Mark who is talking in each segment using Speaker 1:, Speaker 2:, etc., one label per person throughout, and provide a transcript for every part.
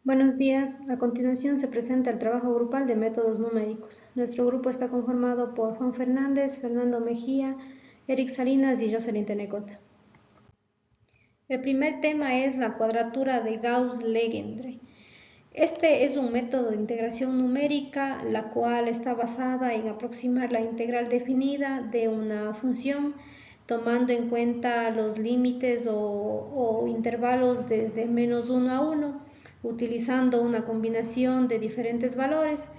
Speaker 1: Buenos días. A continuación se presenta el trabajo grupal de métodos numéricos. Nuestro grupo está conformado por Juan Fernández, Fernando Mejía, Eric Salinas y Jocelyn Tenecota. El primer tema es la cuadratura de Gauss-Legendre. Este es un método de integración numérica, la cual está basada en aproximar la integral definida de una función, tomando en cuenta los límites o intervalos desde -1 a 1, utilizando una combinación de diferentes valores.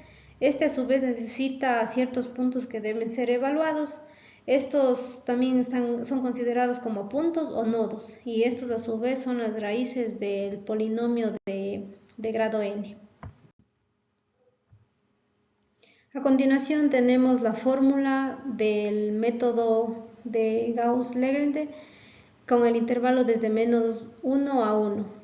Speaker 1: Este a su vez necesita ciertos puntos que deben ser evaluados. Estos también son considerados como puntos o nodos, y estos a su vez son las raíces del polinomio de grado n. A continuación tenemos la fórmula del método de Gauss-Legendre con el intervalo desde -1 a 1.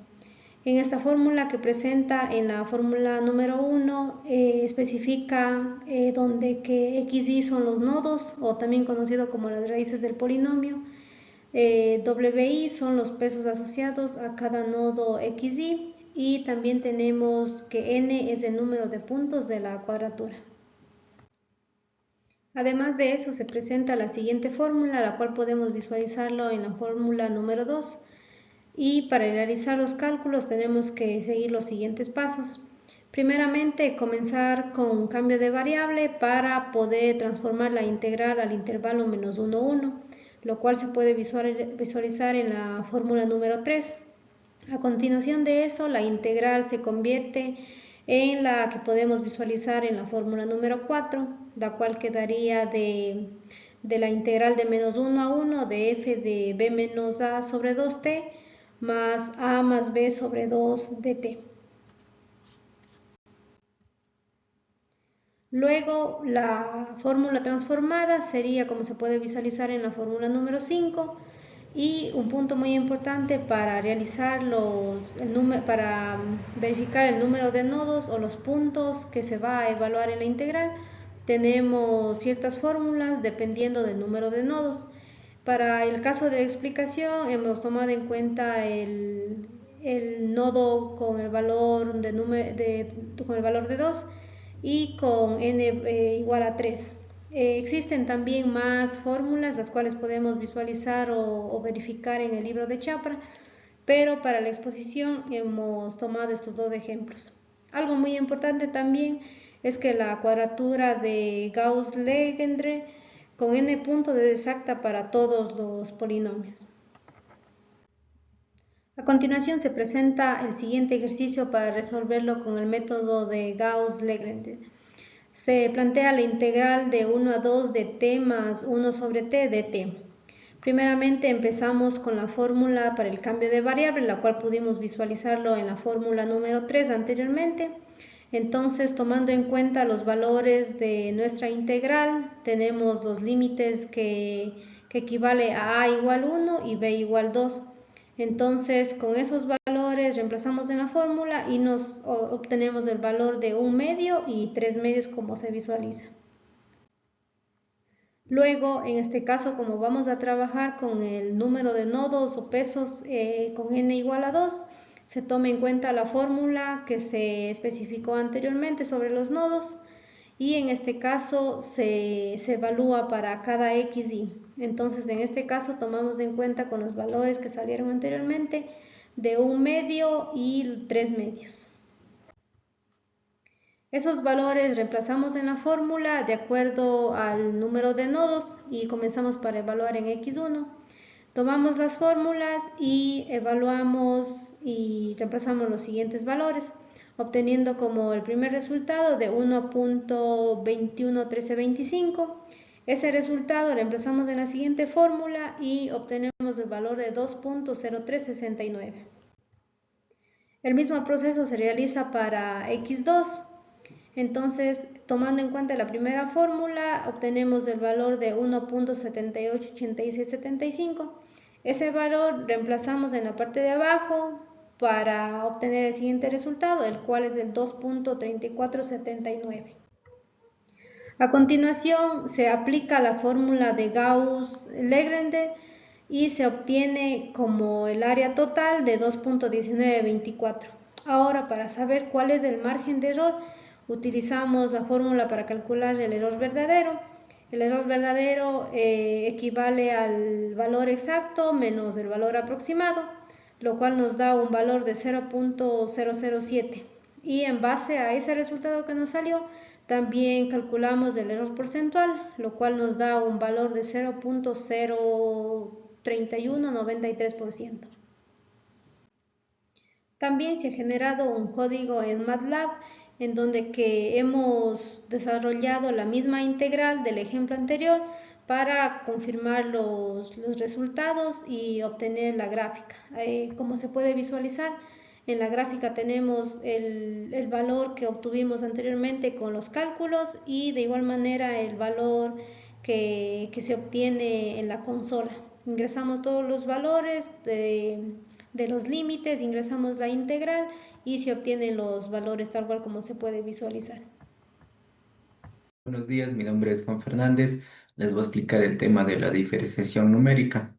Speaker 1: En esta fórmula que presenta en la fórmula número 1 especifica donde que xy son los nodos, o también conocido como las raíces del polinomio. Wi son los pesos asociados a cada nodo xy, y también tenemos que n es el número de puntos de la cuadratura. Además de eso se presenta la siguiente fórmula, la cual podemos visualizarlo en la fórmula número 2. Y para realizar los cálculos tenemos que seguir los siguientes pasos. Primeramente, comenzar con un cambio de variable para poder transformar la integral al intervalo -1, 1, lo cual se puede visualizar en la fórmula número 3. A continuación de eso, la integral se convierte en la que podemos visualizar en la fórmula número 4, la cual quedaría de la integral de -1 a 1 de f de b menos a sobre 2t más a más b sobre 2 dt. Luego la fórmula transformada sería como se puede visualizar en la fórmula número 5, y un punto muy importante para realizar para verificar el número de nodos o los puntos que se va a evaluar en la integral, tenemos ciertas fórmulas dependiendo del número de nodos. Para el caso de la explicación hemos tomado en cuenta el nodo con el valor de 2 y con n igual a 3. Existen también más fórmulas las cuales podemos visualizar o verificar en el libro de Chapra, pero para la exposición hemos tomado estos dos ejemplos. Algo muy importante también es que la cuadratura de Gauss-Legendre con n puntos es exacta para todos los polinomios. A continuación se presenta el siguiente ejercicio para resolverlo con el método de Gauss-Legendre. Se plantea la integral de 1 a 2 de t más 1 sobre t de t. Primeramente empezamos con la fórmula para el cambio de variable, la cual pudimos visualizarlo en la fórmula número 3 anteriormente. Entonces, tomando en cuenta los valores de nuestra integral, tenemos los límites que equivale a igual 1 y b igual 2. Entonces, con esos valores reemplazamos en la fórmula y nos obtenemos el valor de 1 medio y 3 medios como se visualiza. Luego, en este caso, como vamos a trabajar con el número de nodos o pesos con n igual a 2, se toma en cuenta la fórmula que se especificó anteriormente sobre los nodos, y en este caso se evalúa para cada xy. Entonces, en este caso tomamos en cuenta con los valores que salieron anteriormente de 1 medio y 3 medios. Esos valores reemplazamos en la fórmula de acuerdo al número de nodos y comenzamos para evaluar en x1. Tomamos las fórmulas y evaluamos y reemplazamos los siguientes valores, obteniendo como el primer resultado de 1.211325. Ese resultado lo reemplazamos en la siguiente fórmula y obtenemos el valor de 2.0369. El mismo proceso se realiza para x2. Entonces, tomando en cuenta la primera fórmula, obtenemos el valor de 1.788675. Ese valor reemplazamos en la parte de abajo para obtener el siguiente resultado, el cual es el 2.3479. A continuación, se aplica la fórmula de Gauss-Legendre y se obtiene como el área total de 2.1924. Ahora, para saber cuál es el margen de error, utilizamos la fórmula para calcular el error verdadero. El error verdadero equivale al valor exacto menos el valor aproximado, lo cual nos da un valor de 0.007. Y en base a ese resultado que nos salió, también calculamos el error porcentual, lo cual nos da un valor de 0.03193%. También se ha generado un código en MATLAB en donde que hemos desarrollado la misma integral del ejemplo anterior para confirmar los resultados y obtener la gráfica. Como se puede visualizar, en la gráfica tenemos el valor que obtuvimos anteriormente con los cálculos y de igual manera el valor que se obtiene en la consola. Ingresamos todos los valores de los límites, ingresamos la integral y se obtienen los valores tal cual como se puede visualizar.
Speaker 2: Buenos días, mi nombre es Juan Fernández. Les voy a explicar el tema de la diferenciación numérica.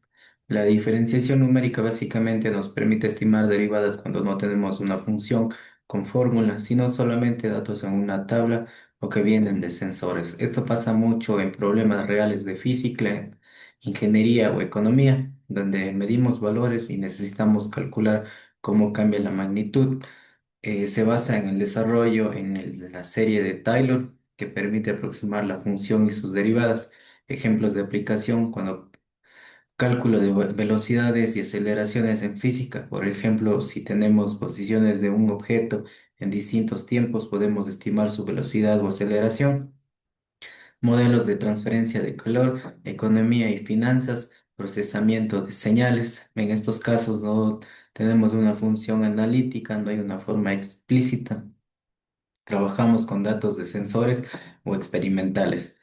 Speaker 2: La diferenciación numérica básicamente nos permite estimar derivadas cuando no tenemos una función con fórmula, sino solamente datos en una tabla o que vienen de sensores. Esto pasa mucho en problemas reales de física, ingeniería o economía, donde medimos valores y necesitamos calcular cómo cambia la magnitud. Se basa en el desarrollo la serie de Taylor, que permite aproximar la función y sus derivadas. Ejemplos de aplicación cuando cálculo de velocidades y aceleraciones en física. Por ejemplo, si tenemos posiciones de un objeto en distintos tiempos, podemos estimar su velocidad o aceleración. Modelos de transferencia de calor, economía y finanzas, procesamiento de señales. En estos casos no tenemos una función analítica, no hay una forma explícita. Trabajamos con datos de sensores o experimentales.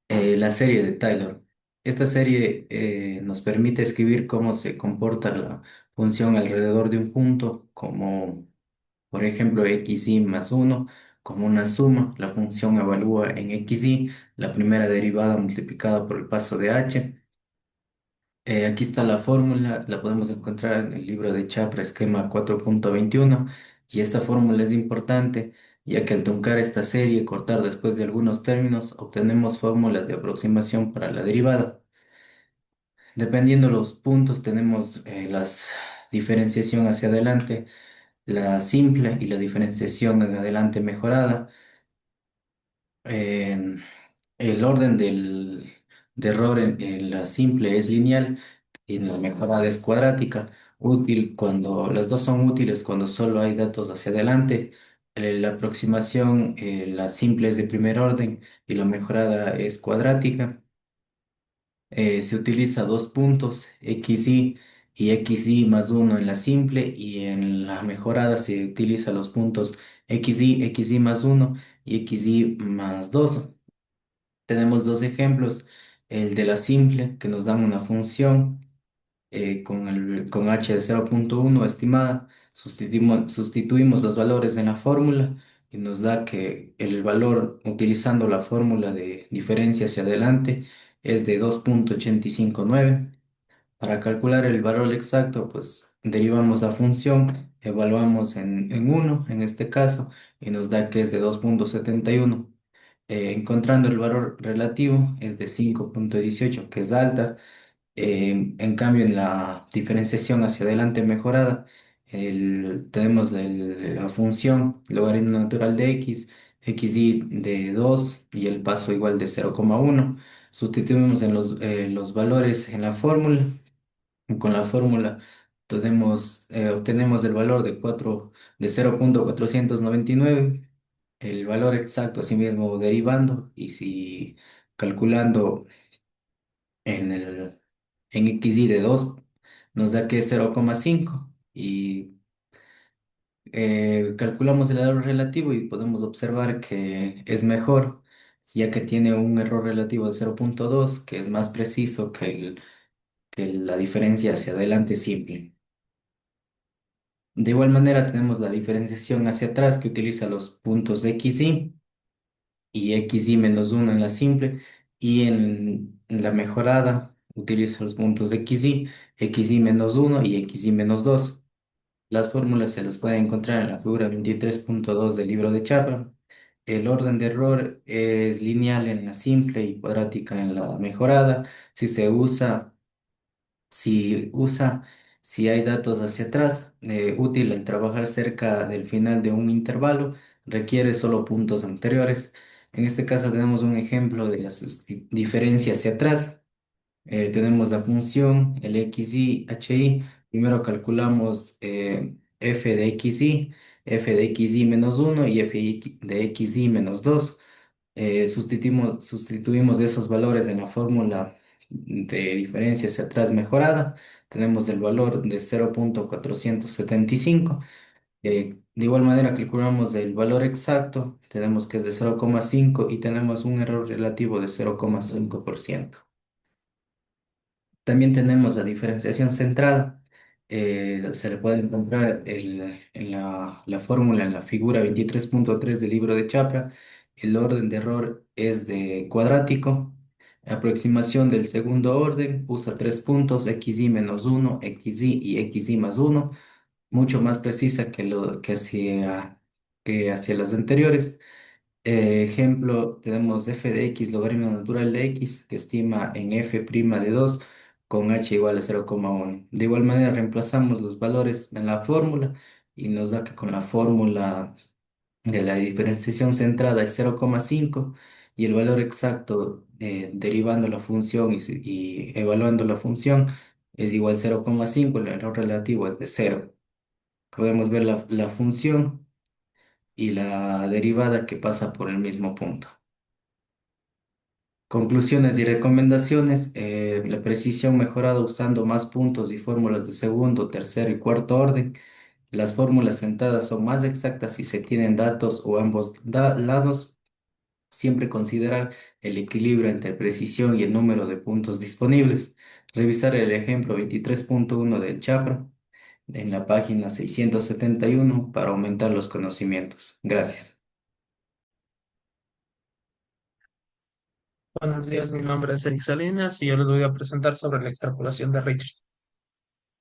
Speaker 2: La serie de Taylor. Esta serie nos permite escribir cómo se comporta la función alrededor de un punto, como por ejemplo xy más uno, como una suma. La función evalúa en xy la primera derivada multiplicada por el paso de h. Aquí está la fórmula, la podemos encontrar en el libro de Chapra, esquema 4.21, y esta fórmula es importante, ya que al truncar esta serie y cortar después de algunos términos, obtenemos fórmulas de aproximación para la derivada. Dependiendo los puntos, tenemos las diferenciación hacia adelante, la simple y la diferenciación en adelante mejorada. En el orden de error en la simple es lineal y en la mejorada es cuadrática. Útil cuando las dos son útiles cuando solo hay datos hacia adelante. La aproximación, la simple es de primer orden y la mejorada es cuadrática. Se utiliza dos puntos, xy más uno en la simple, y en la mejorada se utiliza los puntos xy más uno y xy más 2. Tenemos dos ejemplos, el de la simple, que nos dan una función con h de 0.1 estimada, sustituimos los valores en la fórmula y nos da que el valor utilizando la fórmula de diferencia hacia adelante es de 2.859. Para calcular el valor exacto, pues derivamos la función, evaluamos en uno en este caso, y nos da que es de 2.71. Encontrando el valor relativo es de 5.18, que es alta. En cambio, en la diferenciación hacia adelante mejorada, tenemos la función logaritmo natural de x, xy de 2 y el paso igual de 0,1. Sustituimos en los valores en la fórmula. Con la fórmula obtenemos el valor de 0.499, el valor exacto asimismo derivando, y si calculando en en xy de 2 nos da que es 0,5, y calculamos el error relativo y podemos observar que es mejor, ya que tiene un error relativo de 0.2, que es más preciso que la diferencia hacia adelante simple. De igual manera tenemos la diferenciación hacia atrás, que utiliza los puntos de y xy menos uno en la simple, y en la mejorada utiliza los puntos de xy menos uno y xy menos 2. Las fórmulas se las pueden encontrar en la figura 23.2 del libro de Chapa. El orden de error es lineal en la simple y cuadrática en la mejorada. Si se usa, si usa, si hay datos hacia atrás, útil al trabajar cerca del final de un intervalo, requiere solo puntos anteriores. En este caso tenemos un ejemplo de la diferencia hacia atrás. Tenemos la función, el xy, hi. Primero calculamos f de xy, f de xy menos uno y de xy menos 2. Sustituimos esos valores en la fórmula de diferencia hacia atrás mejorada. Tenemos el valor de 0.475. De igual manera calculamos el valor exacto. Tenemos que es de 0,5 y tenemos un error relativo de 0,5%. También tenemos la diferenciación centrada. Se le puede encontrar en la fórmula en la figura 23.3 del libro de Chapra. El orden de error es de cuadrático. Aproximación del segundo orden usa tres puntos, xy menos uno, xy y xy más uno, mucho más precisa que hacia las anteriores. Ejemplo, tenemos f de x logaritmo natural de x que estima en f' de 2 con h igual a 0,1. De igual manera, reemplazamos los valores en la fórmula y nos da que con la fórmula de la diferenciación centrada es 0,5 y el valor exacto derivando la función y evaluando la función es igual a 0,5, el error relativo es de 0. Podemos ver la función y la derivada que pasa por el mismo punto. Conclusiones y recomendaciones. La precisión mejorada usando más puntos y fórmulas de segundo, tercero y cuarto orden. Las fórmulas sentadas son más exactas si se tienen datos o ambos lados. Siempre considerar el equilibrio entre precisión y el número de puntos disponibles. Revisar el ejemplo 23.1 del Chapra en la página 671 para aumentar los conocimientos. Gracias.
Speaker 3: Buenos días, mi nombre es Eric Salinas y yo les voy a presentar sobre la extrapolación de Richardson.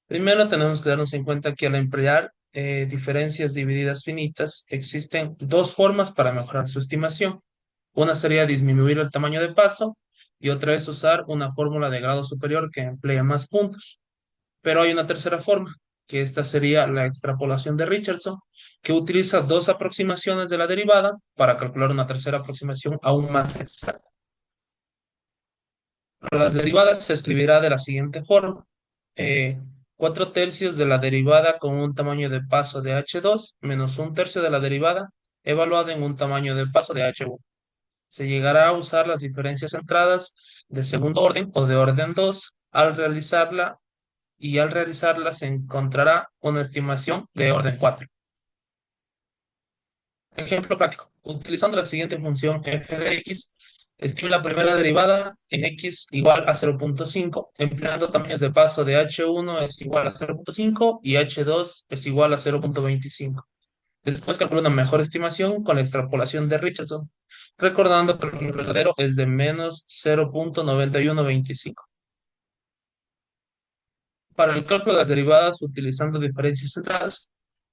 Speaker 3: Primero tenemos que darnos en cuenta que al emplear diferencias divididas finitas, existen dos formas para mejorar su estimación. Una sería disminuir el tamaño de paso y otra es usar una fórmula de grado superior que emplea más puntos. Pero hay una tercera forma, que esta sería la extrapolación de Richardson, que utiliza dos aproximaciones de la derivada para calcular una tercera aproximación aún más exacta. Para las derivadas se escribirá de la siguiente forma. Eh, 4 tercios de la derivada con un tamaño de paso de h2 menos un tercio de la derivada evaluada en un tamaño de paso de h1. Se llegará a usar las diferencias centradas de segundo orden o de orden 2 al realizarla y al realizarla se encontrará una estimación de orden 4. Ejemplo práctico. Utilizando la siguiente función f de x, estima la primera derivada en x igual a 0,5, empleando tamaños de paso de h1 es igual a 0,5 y h2 es igual a 0,25. Después calcula una mejor estimación con la extrapolación de Richardson, recordando que el valor verdadero es de menos 0,9125. Para el cálculo de las derivadas utilizando diferencias centradas,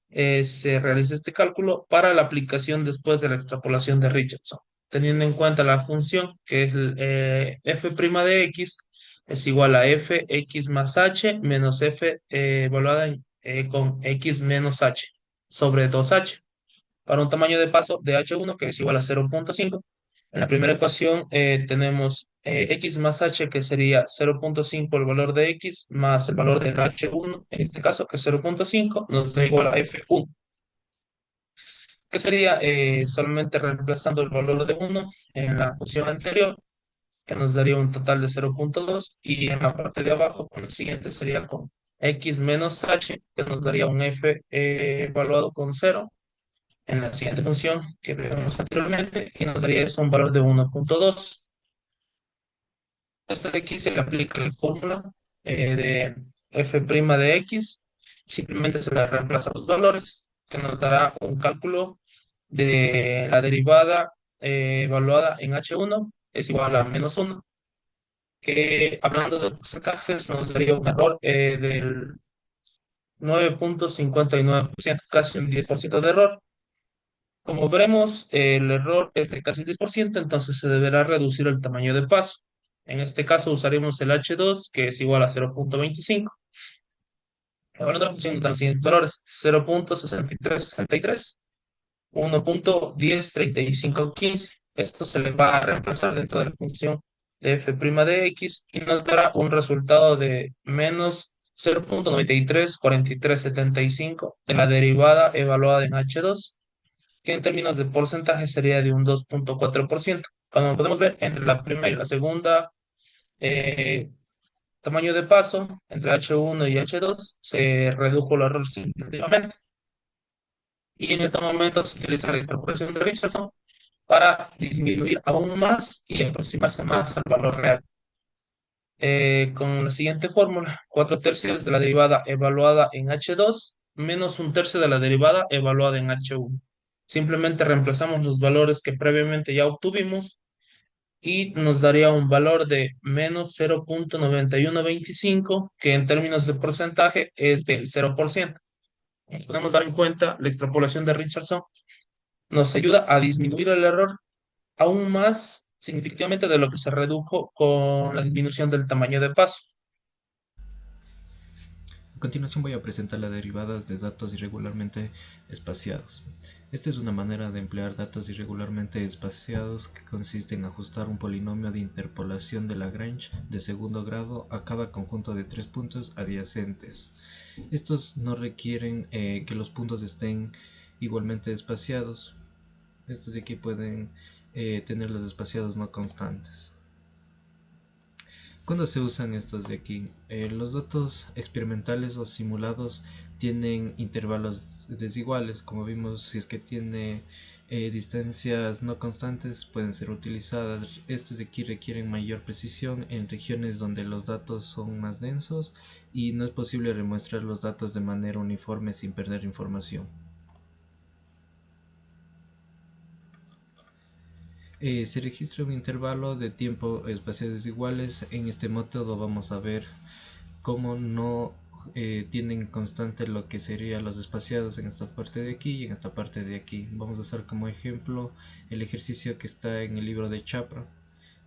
Speaker 3: se realiza este cálculo para la aplicación después de la extrapolación de Richardson, teniendo en cuenta la función que es f' de x es igual a f x más h menos f evaluada con x menos h sobre 2h para un tamaño de paso de h1 que es igual a 0,5. En la primera ecuación tenemos x más h que sería 0,5 el valor de x más el valor del h1, en este caso que es 0,5, nos da igual a f1, que sería solamente reemplazando el valor de 1 en la función anterior, que nos daría un total de 0,2, y en la parte de abajo, con el siguiente sería con x menos h, que nos daría un f evaluado con 0 en la siguiente función que vemos anteriormente, y nos daría eso un valor de 1,2. Entonces aquí se le aplica la fórmula de f' de x, simplemente se le reemplaza los valores, que nos dará un cálculo de la derivada evaluada en h1 es igual a menos 1, que hablando de porcentajes nos daría un error 9.59%, casi un 10% de error. Como veremos, el error es de casi 10%, entonces se deberá reducir el tamaño de paso. En este caso usaremos el H2, que es igual a 0.25. Ahora otra función de los siguientes valores: 0.6363, 1.103515. Esto se le va a reemplazar dentro de la función de f' de x y nos dará un resultado de menos 0.934375 de la derivada evaluada en H2, que en términos de porcentaje sería de un 2.4%. Como podemos ver, entre la primera y la segunda eh, tamaño de paso, entre H1 y H2, se redujo el error significativamente. Y en este momento se utiliza la extrapolación de Richardson para disminuir aún más y aproximarse más al valor real. Con la siguiente fórmula: 4 tercios de la derivada evaluada en H2 menos un tercio de la derivada evaluada en H1. Simplemente reemplazamos los valores que previamente ya obtuvimos y nos daría un valor de menos 0.9125, que en términos de porcentaje es del 0%. Nos podemos dar en cuenta la extrapolación de Richardson nos ayuda a disminuir el error aún más significativamente de lo que se redujo con la disminución del tamaño de paso.
Speaker 4: A continuación voy a presentar las derivadas de datos irregularmente espaciados. Esta es una manera de emplear datos irregularmente espaciados que consiste en ajustar un polinomio de interpolación de Lagrange de segundo grado a cada conjunto de tres puntos adyacentes. Estos no requieren que los puntos estén igualmente espaciados. Estos de aquí pueden tenerlos espaciados no constantes. ¿Cuándo se usan estos de aquí? Los datos experimentales o simulados tienen intervalos desiguales. Como vimos, si es que tiene distancias no constantes, pueden ser utilizadas. Estos de aquí requieren mayor precisión en regiones donde los datos son más densos y no es posible demuestrar los datos de manera uniforme sin perder información. Se registra un intervalo de tiempo espaciados desiguales. En este método vamos a ver cómo no tienen constante lo que serían los espaciados en esta parte de aquí y en esta parte de aquí. Vamos a usar como ejemplo el ejercicio que está en el libro de Chapra.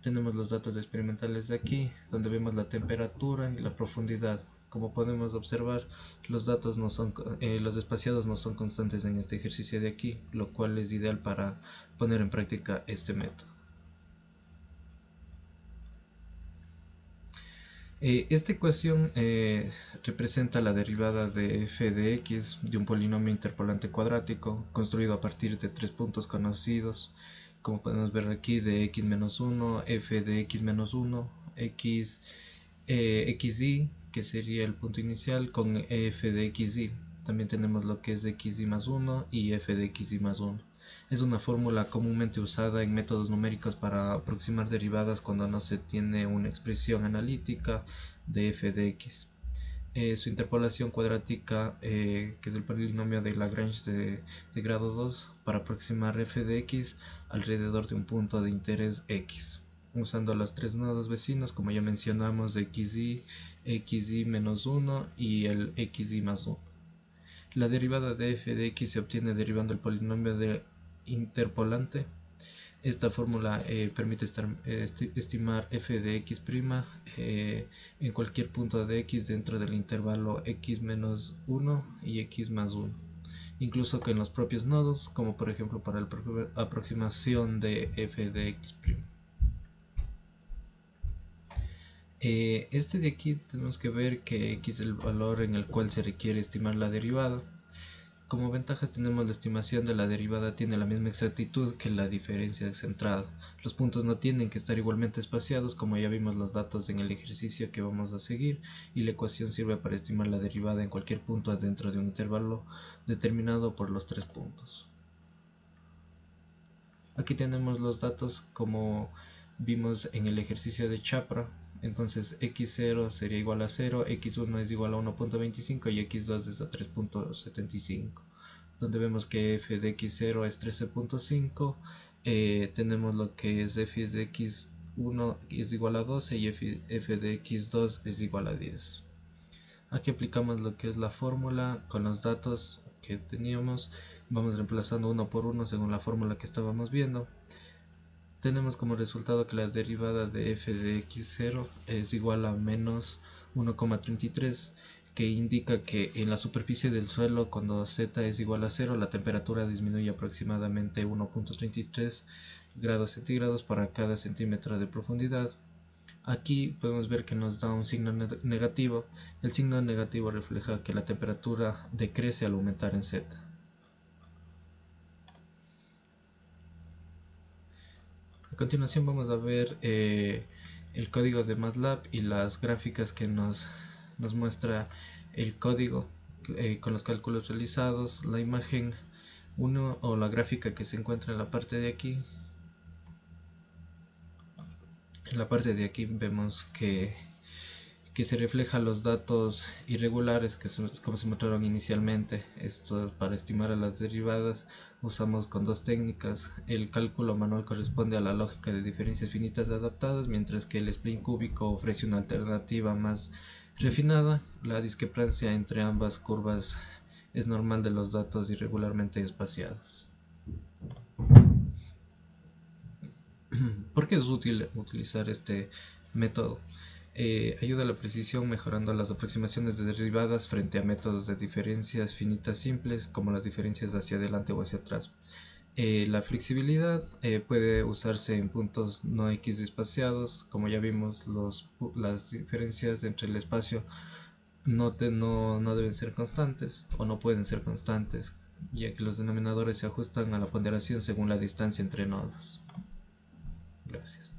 Speaker 4: Tenemos los datos experimentales de aquí, donde vemos la temperatura y la profundidad. Como podemos observar, los datos no son, los espaciados no son constantes en este ejercicio de aquí, lo cual es ideal para poner en práctica este método. Esta ecuación representa la derivada de f de x de un polinomio interpolante cuadrático construido a partir de tres puntos conocidos, como podemos ver aquí, de x menos 1, f de x menos 1, x, xy, que sería el punto inicial, con f de xy. También tenemos lo que es xy más 1 y f de xy más 1. Es una fórmula comúnmente usada en métodos numéricos para aproximar derivadas cuando no se tiene una expresión analítica de f de x. Su interpolación cuadrática, que es el polinomio de Lagrange de grado 2, para aproximar f de x alrededor de un punto de interés x, usando los tres nodos vecinos, como ya mencionamos, de xy, xy menos 1 y el xy más 1. La derivada de f de x se obtiene derivando el polinomio de interpolante. Esta fórmula permite estimar f de x' en cualquier punto de x dentro del intervalo x menos 1 y x más 1, incluso que en los propios nodos, como por ejemplo para la aproximación de f de x'. Este de aquí tenemos que ver que x es el valor en el cual se requiere estimar la derivada. Como ventajas tenemos la estimación de la derivada tiene la misma exactitud que la diferencia centrada. Los puntos no tienen que estar igualmente espaciados, como ya vimos los datos en el ejercicio que vamos a seguir, y la ecuación sirve para estimar la derivada en cualquier punto dentro de un intervalo determinado por los tres puntos. Aquí tenemos los datos como vimos en el ejercicio de Chapra. Entonces x0 sería igual a 0, x1 es igual a 1.25 y x2 es a 3.75, donde vemos que f de x0 es 13.5. Tenemos lo que es f de x1 es igual a 12 y f de x2 es igual a 10. Aquí aplicamos lo que es la fórmula con los datos que teníamos, vamos reemplazando uno por uno según la fórmula que estábamos viendo. Tenemos como resultado que la derivada de f de x0 es igual a menos 1,33, que indica que en la superficie del suelo, cuando z es igual a 0, la temperatura disminuye aproximadamente 1,33 grados centígrados para cada centímetro de profundidad. Aquí podemos ver que nos da un signo negativo. El signo negativo refleja que la temperatura decrece al aumentar en z. A continuación vamos a ver el código de MATLAB y las gráficas que nos muestra el código con los cálculos realizados. La imagen 1 o la gráfica que se encuentra en la parte de aquí. En la parte de aquí vemos que se refleja los datos irregulares que como se mostraron inicialmente. Esto para estimar a las derivadas usamos con dos técnicas. El cálculo manual corresponde a la lógica de diferencias finitas adaptadas, mientras que el spline cúbico ofrece una alternativa más refinada. La discrepancia entre ambas curvas es normal de los datos irregularmente espaciados. ¿Por qué es útil utilizar este método? Ayuda a la precisión mejorando las aproximaciones de derivadas frente a métodos de diferencias finitas simples como las diferencias hacia adelante o hacia atrás. La flexibilidad puede usarse en puntos no x espaciados. Como ya vimos, las diferencias entre el espacio no deben ser constantes o no pueden ser constantes, ya que los denominadores se ajustan a la ponderación según la distancia entre nodos. Gracias.